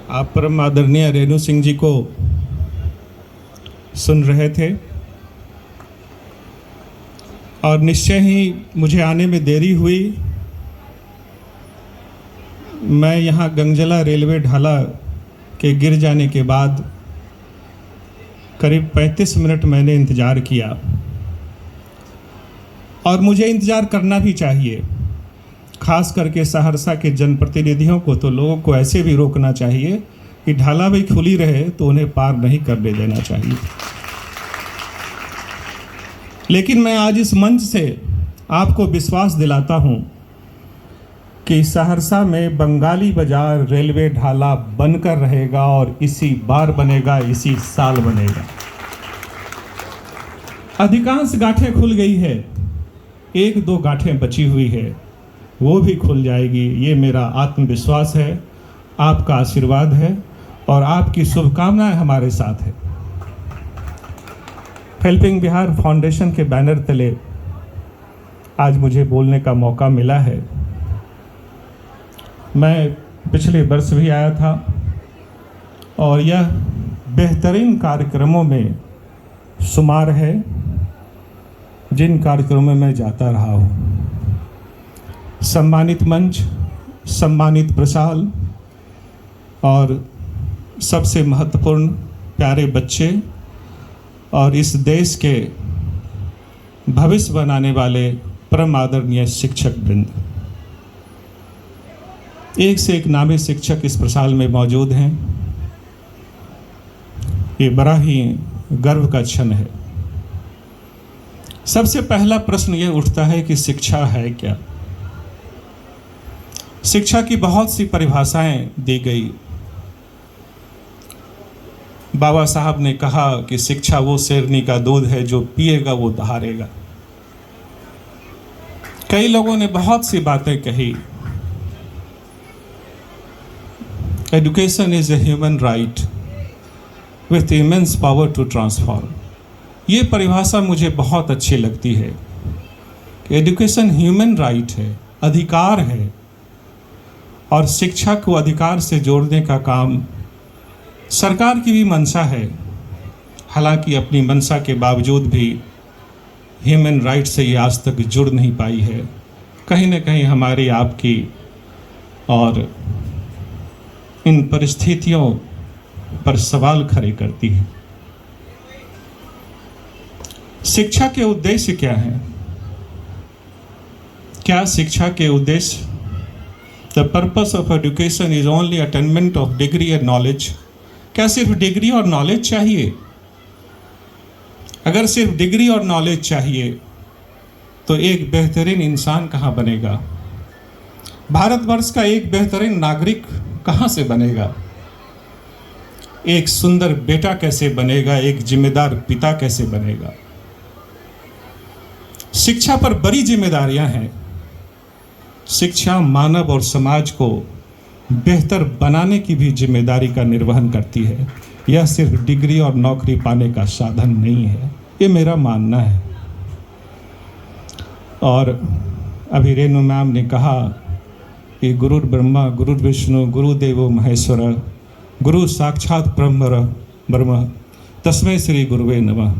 आप परम आदरणीय रेणु सिंह जी को सुन रहे थे और निश्चय ही मुझे आने में देरी हुई। मैं यहाँ गंगजला रेलवे ढाला के गिर जाने के बाद करीब 35 मिनट मैंने इंतज़ार किया और मुझे इंतज़ार करना भी चाहिए। खास करके सहरसा के जनप्रतिनिधियों को तो लोगों को ऐसे भी रोकना चाहिए कि ढाला भी खुली रहे तो उन्हें पार नहीं करने देना चाहिए। लेकिन मैं आज इस मंच से आपको विश्वास दिलाता हूं कि सहरसा में बंगाली बाजार रेलवे ढाला बनकर रहेगा और इसी बार बनेगा, इसी साल बनेगा। अधिकांश गांठें खुल गई है, 1-2 गांठें बची हुई है, वो भी खुल जाएगी। ये मेरा आत्मविश्वास है, आपका आशीर्वाद है और आपकी शुभकामनाएं हमारे साथ है। हेल्पिंग बिहार फाउंडेशन के बैनर तले आज मुझे बोलने का मौका मिला है। मैं पिछले वर्ष भी आया था और यह बेहतरीन कार्यक्रमों में शुमार है जिन कार्यक्रमों में मैं जाता रहा हूँ। सम्मानित मंच, सम्मानित प्रसाल और सबसे महत्वपूर्ण प्यारे बच्चे और इस देश के भविष्य बनाने वाले परम आदरणीय शिक्षक वृंद, एक से एक नामी शिक्षक इस प्रसाल में मौजूद हैं। ये बड़ा ही गर्व का क्षण है। सबसे पहला प्रश्न ये उठता है कि शिक्षा है क्या। शिक्षा की बहुत सी परिभाषाएं दी गई। बाबा साहब ने कहा कि शिक्षा वो शेरनी का दूध है जो पिएगा वो दहाड़ेगा। कई लोगों ने बहुत सी बातें कही। Education is a human right with immense power to transform. ये परिभाषा मुझे बहुत अच्छी लगती है कि एजुकेशन ह्यूमन राइट है, अधिकार है और शिक्षा को अधिकार से जोड़ने का काम सरकार की भी मंशा है। हालांकि अपनी मंशा के बावजूद भी ह्यूमन राइट से ये आज तक जुड़ नहीं पाई है। कहीं ना कहीं हमारी आपकी और इन परिस्थितियों पर सवाल खड़े करती है। शिक्षा के उद्देश्य क्या हैं? क्या शिक्षा के उद्देश्य The purpose of education is only attainment of degree and knowledge? क्या सिर्फ डिग्री और नॉलेज चाहिए? अगर सिर्फ डिग्री और नॉलेज चाहिए तो एक बेहतरीन इंसान कहाँ बनेगा? भारतवर्ष का एक बेहतरीन नागरिक कहाँ से बनेगा? एक सुंदर बेटा कैसे बनेगा? एक जिम्मेदार पिता कैसे बनेगा? शिक्षा पर बड़ी जिम्मेदारियां हैं। शिक्षा मानव और समाज को बेहतर बनाने की भी जिम्मेदारी का निर्वहन करती है। यह सिर्फ डिग्री और नौकरी पाने का साधन नहीं है, ये मेरा मानना है। और अभी रेणु मैम ने कहा कि गुरु ब्रह्मा गुरु विष्णु गुरुदेवो महेश्वर गुरु साक्षात ब्रह्म तस्मै श्री गुरुवे नमः।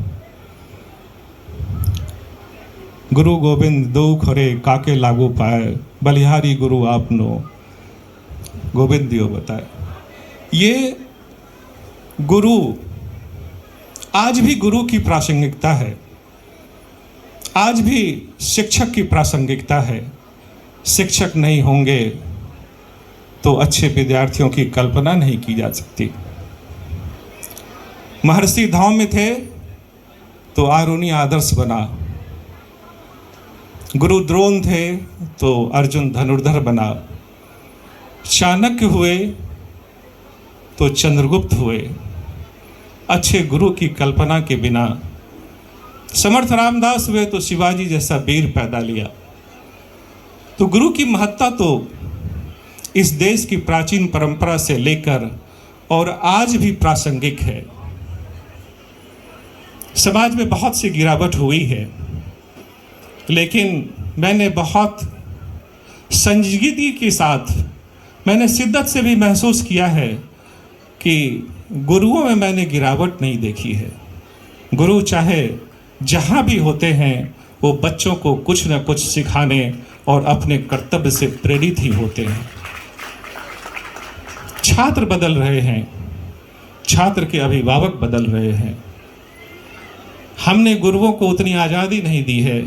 गुरु गोविंद दो खरे काके लागू पाए, बलिहारी गुरु आपनो गोविंद दियो बताए। ये गुरु, आज भी गुरु की प्रासंगिकता है, आज भी शिक्षक की प्रासंगिकता है। शिक्षक नहीं होंगे तो अच्छे विद्यार्थियों की कल्पना नहीं की जा सकती। महर्षि धौम्य थे तो आरुणि आदर्श बना, गुरु द्रोण थे तो अर्जुन धनुर्धर बना, चाणक्य हुए तो चंद्रगुप्त हुए। अच्छे गुरु की कल्पना के बिना समर्थ रामदास हुए तो शिवाजी जैसा वीर पैदा लिया। तो गुरु की महत्ता तो इस देश की प्राचीन परंपरा से लेकर और आज भी प्रासंगिक है। समाज में बहुत सी गिरावट हुई है, लेकिन मैंने बहुत संजीदगी के साथ, मैंने शिद्दत से भी महसूस किया है कि गुरुओं में मैंने गिरावट नहीं देखी है। गुरु चाहे जहाँ भी होते हैं वो बच्चों को कुछ न कुछ सिखाने और अपने कर्तव्य से प्रेरित ही होते हैं। छात्र बदल रहे हैं, छात्र के अभिभावक बदल रहे हैं। हमने गुरुओं को उतनी आज़ादी नहीं दी है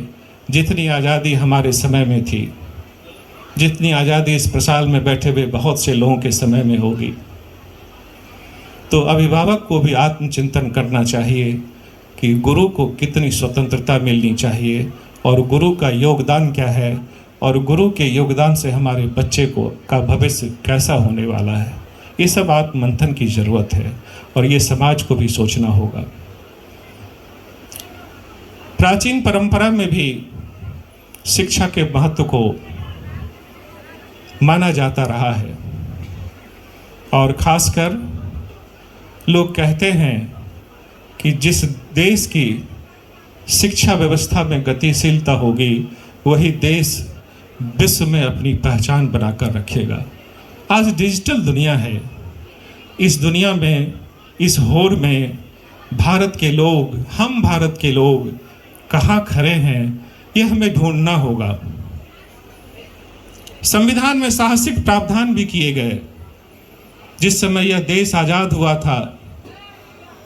जितनी आज़ादी हमारे समय में थी, जितनी आज़ादी इस प्रसाल में बैठे हुए बहुत से लोगों के समय में होगी। तो अभिभावक को भी आत्मचिंतन करना चाहिए कि गुरु को कितनी स्वतंत्रता मिलनी चाहिए और गुरु का योगदान क्या है और गुरु के योगदान से हमारे बच्चे को का भविष्य कैसा होने वाला है। ये सब आत्ममंथन की ज़रूरत है और ये समाज को भी सोचना होगा। प्राचीन परंपरा में भी शिक्षा के महत्व को माना जाता रहा है और खासकर लोग कहते हैं कि जिस देश की शिक्षा व्यवस्था में गतिशीलता होगी वही देश विश्व में अपनी पहचान बनाकर रखेगा। आज डिजिटल दुनिया है। इस दुनिया में, इस होड़ में भारत के लोग, हम भारत के लोग कहाँ खड़े हैं ये हमें ढूंढना होगा। संविधान में साहसिक प्रावधान भी किए गए। जिस समय यह देश आज़ाद हुआ था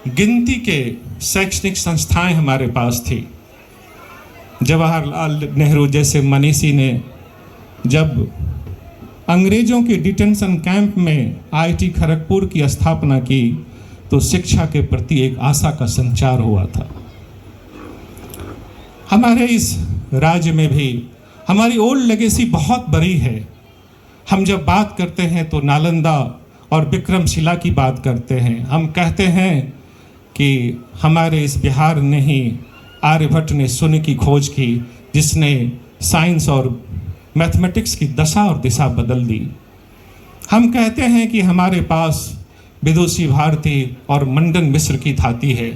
गिनती के शैक्षणिक संस्थाएं हमारे पास थी। जवाहरलाल नेहरू जैसे मनीषी ने जब अंग्रेज़ों के डिटेंशन कैंप में आईआईटी खड़गपुर की स्थापना की तो शिक्षा के प्रति एक आशा का संचार हुआ था। हमारे इस राज्य में भी हमारी ओल्ड लेगेसी बहुत बड़ी है। हम जब बात करते हैं तो नालंदा और विक्रमशिला की बात करते हैं। हम कहते हैं कि हमारे इस बिहार ने ही आर्यभट्ट ने शून्य की खोज की जिसने साइंस और मैथमेटिक्स की दशा और दिशा बदल दी। हम कहते हैं कि हमारे पास विदुषी भारती और मंडन मिश्र की धाती है।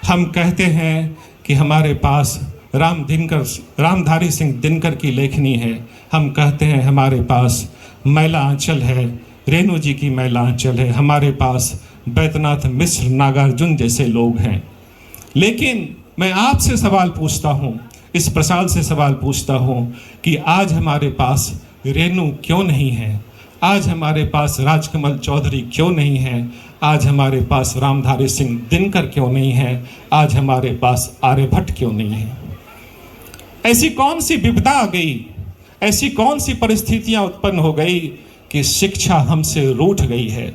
हम कहते हैं कि हमारे पास रामधारी सिंह दिनकर की लेखनी है। हम कहते हैं हमारे पास मैला आंचल है, रेणु जी की मैला आंचल है। हमारे पास बैद्यनाथ मिश्र, नागार्जुन जैसे लोग हैं। लेकिन मैं आपसे सवाल पूछता हूँ, इस प्रसाद से सवाल पूछता हूँ कि आज हमारे पास रेणु क्यों नहीं है? आज हमारे पास राजकमल चौधरी क्यों नहीं है? आज हमारे पास रामधारी सिंह दिनकर क्यों नहीं है? आज हमारे पास आर्यभट्ट क्यों नहीं है? ऐसी कौन सी विपदा आ गई, ऐसी कौन सी परिस्थितियां उत्पन्न हो गई कि शिक्षा हमसे रूठ गई है?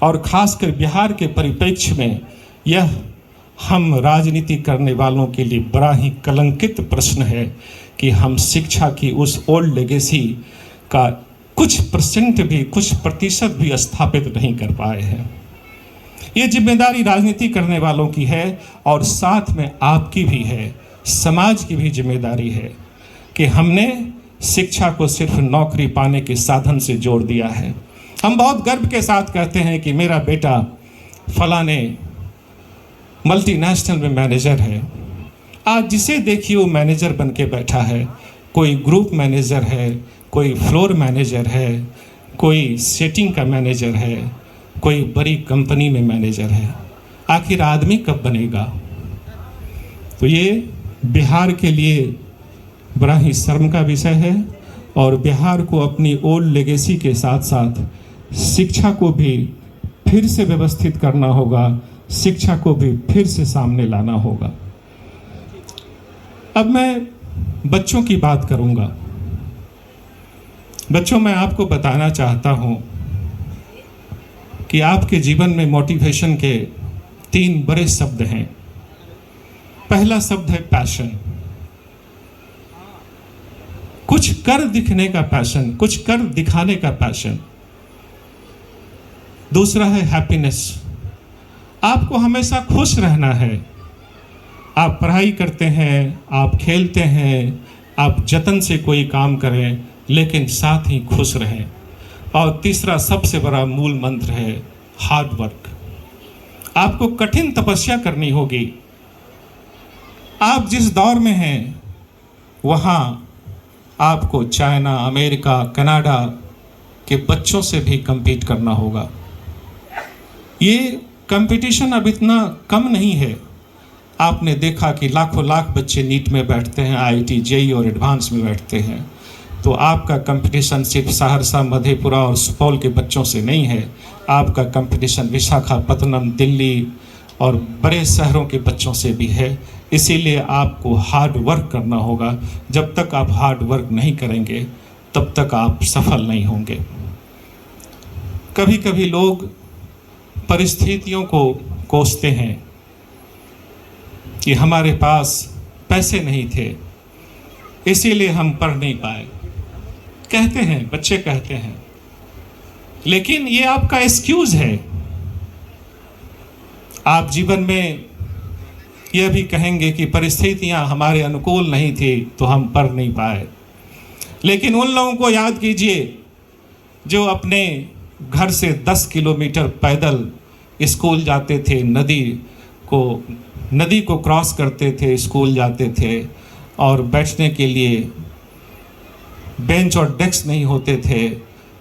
और खासकर बिहार के परिप्रेक्ष्य में यह हम राजनीति करने वालों के लिए बड़ा ही कलंकित प्रश्न है कि हम शिक्षा की उस ओल्ड लेगेसी का कुछ परसेंट भी, कुछ प्रतिशत भी स्थापित नहीं कर पाए हैं। ये जिम्मेदारी राजनीति करने वालों की है और साथ में आपकी भी है, समाज की भी जिम्मेदारी है कि हमने शिक्षा को सिर्फ नौकरी पाने के साधन से जोड़ दिया है। हम बहुत गर्व के साथ कहते हैं कि मेरा बेटा फलाने मल्टीनेशनल में मैनेजर है। आज जिसे देखिए वो मैनेजर बन के बैठा है। कोई ग्रुप मैनेजर है, कोई फ्लोर मैनेजर है, कोई सेटिंग का मैनेजर है, कोई बड़ी कंपनी में मैनेजर है। आखिर आदमी कब बनेगा? तो ये बिहार के लिए बड़ा ही शर्म का विषय है और बिहार को अपनी ओल्ड लेगेसी के साथ साथ शिक्षा को भी फिर से व्यवस्थित करना होगा, शिक्षा को भी फिर से सामने लाना होगा। अब मैं बच्चों की बात करूंगा। बच्चों, मैं आपको बताना चाहता हूं कि आपके जीवन में मोटिवेशन के 3 बड़े शब्द हैं। पहला शब्द है पैशन, कुछ कर दिखने का पैशन, कुछ कर दिखाने का पैशन। दूसरा है हैप्पीनेस, आपको हमेशा खुश रहना है। आप पढ़ाई करते हैं, आप खेलते हैं, आप जतन से कोई काम करें, लेकिन साथ ही खुश रहें। और तीसरा सबसे बड़ा मूल मंत्र है हार्ड वर्क। आपको कठिन तपस्या करनी होगी। आप जिस दौर में हैं वहाँ आपको चाइना, अमेरिका, कनाडा के बच्चों से भी compete करना होगा। ये कंपटीशन अब इतना कम नहीं है। आपने देखा कि लाखों लाख बच्चे नीट में बैठते हैं, आईआईटी, जेईई और एडवांस में बैठते हैं। तो आपका कंपटीशन सिर्फ सहरसा, मधेपुरा और सुपौल के बच्चों से नहीं है। आपका कंपटीशन विशाखापत्तनम, दिल्ली और बड़े शहरों के बच्चों से भी है। इसीलिए आपको हार्ड वर्क करना होगा। जब तक आप हार्ड वर्क नहीं करेंगे तब तक आप सफल नहीं होंगे। कभी कभी लोग परिस्थितियों को कोसते हैं कि हमारे पास पैसे नहीं थे इसीलिए हम पढ़ नहीं पाए, कहते हैं, बच्चे कहते हैं। लेकिन ये आपका एक्सक्यूज है। आप जीवन में यह भी कहेंगे कि परिस्थितियां हमारे अनुकूल नहीं थी तो हम पढ़ नहीं पाए। लेकिन उन लोगों को याद कीजिए जो अपने घर से 10 किलोमीटर पैदल स्कूल जाते थे, नदी को क्रॉस करते थे, स्कूल जाते थे, और बैठने के लिए बेंच और डेस्क नहीं होते थे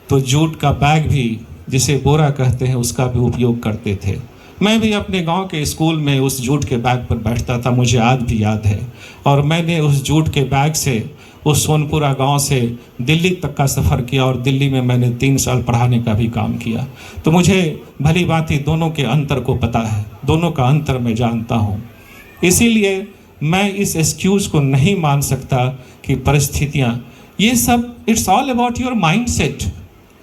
तो जूट का बैग भी, जिसे बोरा कहते हैं, उसका भी उपयोग करते थे। मैं भी अपने गांव के स्कूल में उस जूट के बैग पर बैठता था, मुझे आज भी याद है। और मैंने उस जूट के बैग से उस सोनपुरा गांव से दिल्ली तक का सफ़र किया और दिल्ली में मैंने 3 साल पढ़ाने का भी काम किया। तो मुझे भली भांति दोनों के अंतर को पता है, दोनों का अंतर मैं जानता हूँ। इसीलिए मैं इस एक्सक्यूज़ को नहीं मान सकता कि परिस्थितियाँ, ये सब it's all about your mindset.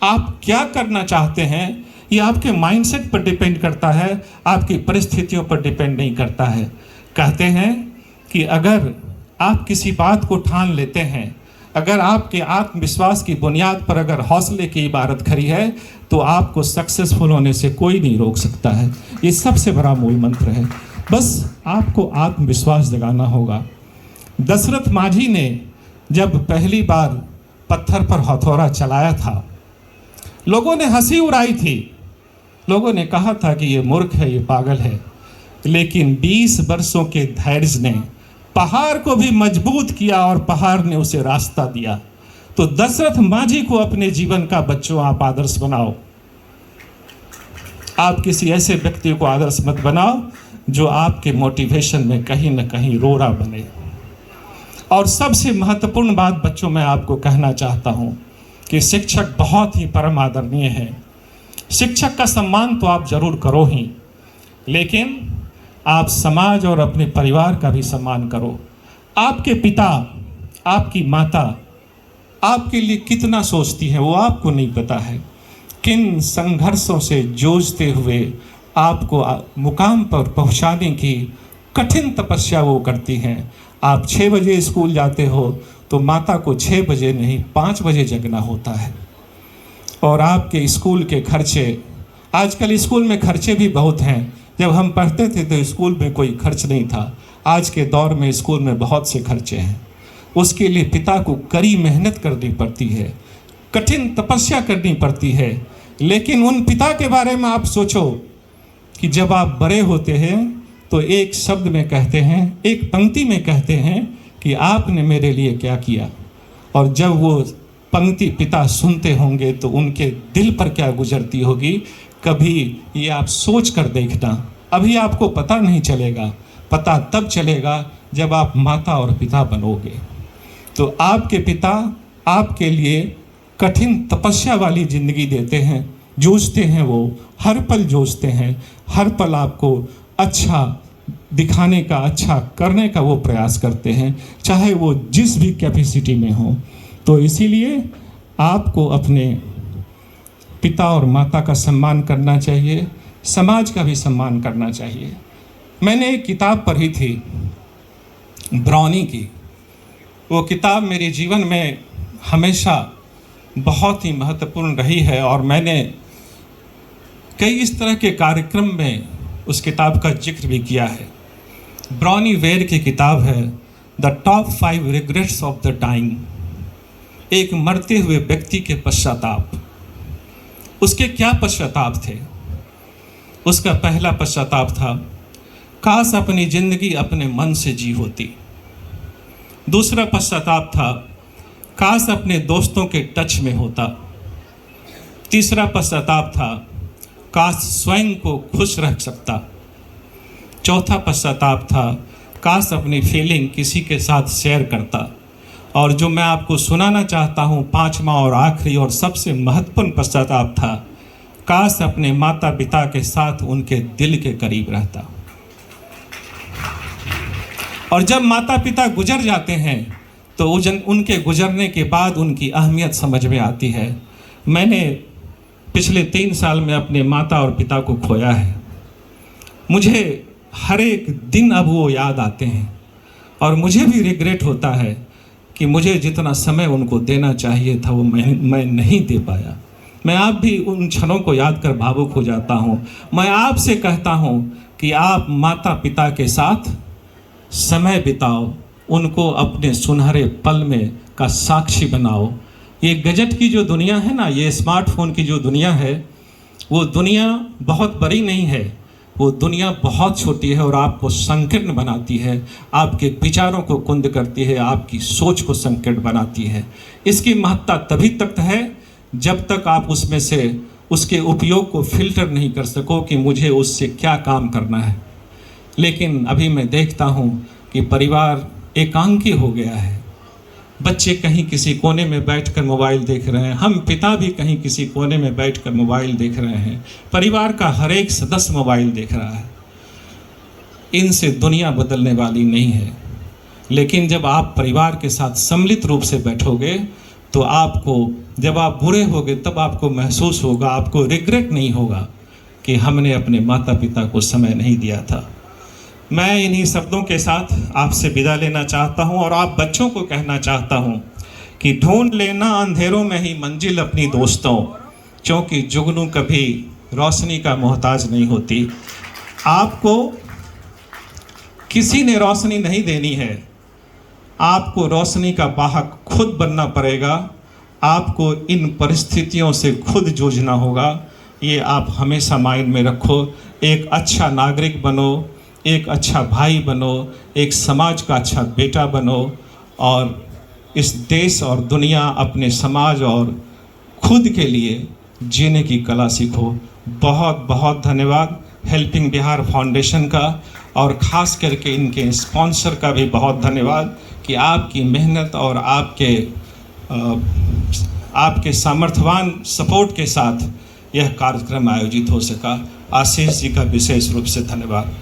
आप क्या करना चाहते हैं ये आपके माइंडसेट पर डिपेंड करता है, आपकी परिस्थितियों पर डिपेंड नहीं करता है। कहते हैं कि अगर आप किसी बात को ठान लेते हैं, अगर आपके आत्मविश्वास की बुनियाद पर अगर हौसले की इबारत खड़ी है तो आपको सक्सेसफुल होने से कोई नहीं रोक सकता है। ये सबसे बड़ा मूल मंत्र है। बस आपको आत्मविश्वास जगाना होगा। दशरथ माझी ने जब पहली बार पत्थर पर हथौड़ा चलाया था, लोगों ने हंसी उड़ाई थी, लोगों ने कहा था कि ये मूर्ख है, ये पागल है। लेकिन 20 वर्षों के धैर्य ने पहाड़ को भी मजबूत किया और पहाड़ ने उसे रास्ता दिया। तो दशरथ माझी को अपने जीवन का बच्चों आप आदर्श बनाओ। आप किसी ऐसे व्यक्ति को आदर्श मत बनाओ जो आपके मोटिवेशन में कहीं न कहीं रोड़ा बने। और सबसे महत्वपूर्ण बात बच्चों मैं आपको कहना चाहता हूँ कि शिक्षक बहुत ही परम आदरणीय है। शिक्षक का सम्मान तो आप जरूर करो ही, लेकिन आप समाज और अपने परिवार का भी सम्मान करो। आपके पिता, आपकी माता आपके लिए कितना सोचती है वो आपको नहीं पता है। किन संघर्षों से जूझते हुए आपको मुकाम पर पहुंचाने की कठिन तपस्या वो करती हैं। आप 6 बजे स्कूल जाते हो तो माता को 6 बजे नहीं 5 बजे जगना होता है। और आपके स्कूल के खर्चे, आजकल स्कूल में खर्चे भी बहुत हैं। जब हम पढ़ते थे तो स्कूल में कोई खर्च नहीं था। आज के दौर में स्कूल में बहुत से खर्चे हैं। उसके लिए पिता को कड़ी मेहनत करनी पड़ती है, कठिन तपस्या करनी पड़ती है। लेकिन उन पिता के बारे में आप सोचो कि जब आप बड़े होते हैं तो एक शब्द में कहते हैं, एक पंक्ति में कहते हैं कि आपने मेरे लिए क्या किया। और जब वो पंक्ति पिता सुनते होंगे तो उनके दिल पर क्या गुजरती होगी, कभी ये आप सोच कर देखना। अभी आपको पता नहीं चलेगा, पता तब चलेगा जब आप माता और पिता बनोगे। तो आपके पिता आपके लिए कठिन तपस्या वाली ज़िंदगी देते हैं, जूझते हैं, वो हर पल जूझते हैं, हर पल आपको अच्छा दिखाने का, अच्छा करने का वो प्रयास करते हैं, चाहे वो जिस भी कैपेसिटी में हो। तो इसीलिए आपको अपने पिता और माता का सम्मान करना चाहिए, समाज का भी सम्मान करना चाहिए। मैंने एक किताब पढ़ी थी ब्राउनी की। वो किताब मेरे जीवन में हमेशा बहुत ही महत्वपूर्ण रही है और मैंने कई इस तरह के कार्यक्रम में उस किताब का जिक्र भी किया है। ब्राउनी वेयर की किताब है the top 5 regrets of the time. एक मरते हुए व्यक्ति के पश्चाताप। उसके क्या पश्चाताप थे? उसका पहला पश्चाताप था, काश अपनी जिंदगी अपने मन से जी होती। दूसरा पश्चाताप था, काश अपने दोस्तों के टच में होता। तीसरा पश्चाताप था, काश स्वयं को खुश रख सकता। चौथा पश्चाताप था, काश अपनी फीलिंग किसी के साथ शेयर करता। और जो मैं आपको सुनाना चाहता हूँ, पांचवा और आखिरी और सबसे महत्वपूर्ण पश्चाताप था, काश अपने माता पिता के साथ उनके दिल के करीब रहता। और जब माता पिता गुजर जाते हैं तो उनके गुजरने के बाद उनकी अहमियत समझ में आती है। मैंने पिछले 3 साल में अपने माता और पिता को खोया है। मुझे हर एक दिन अब वो याद आते हैं और मुझे भी रिग्रेट होता है कि मुझे जितना समय उनको देना चाहिए था वो मैं नहीं दे पाया। मैं आप भी उन क्षणों को याद कर भावुक हो जाता हूँ। मैं आपसे कहता हूँ कि आप माता पिता के साथ समय बिताओ, उनको अपने सुनहरे पल में का साक्षी बनाओ। ये गजट की जो दुनिया है ना, ये स्मार्टफोन की जो दुनिया है, वो दुनिया बहुत बड़ी नहीं है, वो दुनिया बहुत छोटी है और आपको संकीर्ण बनाती है, आपके विचारों को कुंद करती है, आपकी सोच को संकीर्ण बनाती है। इसकी महत्ता तभी तक है जब तक आप उसमें से उसके उपयोग को फिल्टर नहीं कर सको कि मुझे उससे क्या काम करना है। लेकिन अभी मैं देखता हूँ कि परिवार एकांकी हो गया है। बच्चे कहीं किसी कोने में बैठकर मोबाइल देख रहे हैं, हम पिता भी कहीं किसी कोने में बैठकर मोबाइल देख रहे हैं, परिवार का हर एक सदस्य मोबाइल देख रहा है। इनसे दुनिया बदलने वाली नहीं है। लेकिन जब आप परिवार के साथ सम्मिलित रूप से बैठोगे तो आपको, जब आप बुरे होगे तब आपको महसूस होगा, आपको रिग्रेट नहीं होगा कि हमने अपने माता पिता को समय नहीं दिया था। मैं इन्हीं शब्दों के साथ आपसे विदा लेना चाहता हूं और आप बच्चों को कहना चाहता हूं कि ढूंढ लेना अंधेरों में ही मंजिल अपनी दोस्तों, क्योंकि जुगनू कभी रोशनी का मोहताज नहीं होती। आपको किसी ने रोशनी नहीं देनी है, आपको रोशनी का वाहक खुद बनना पड़ेगा। आपको इन परिस्थितियों से खुद जूझना होगा। ये आप हमेशा माइंड में रखो। एक अच्छा नागरिक बनो, एक अच्छा भाई बनो, एक समाज का अच्छा बेटा बनो और इस देश और दुनिया, अपने समाज और खुद के लिए जीने की कला सीखो। बहुत बहुत धन्यवाद हेल्पिंग बिहार फाउंडेशन का और ख़ास करके इनके स्पॉन्सर का भी बहुत धन्यवाद कि आपकी मेहनत और आपके सामर्थ्यवान सपोर्ट के साथ यह कार्यक्रम आयोजित हो सका। आशीष जी का विशेष रूप से धन्यवाद।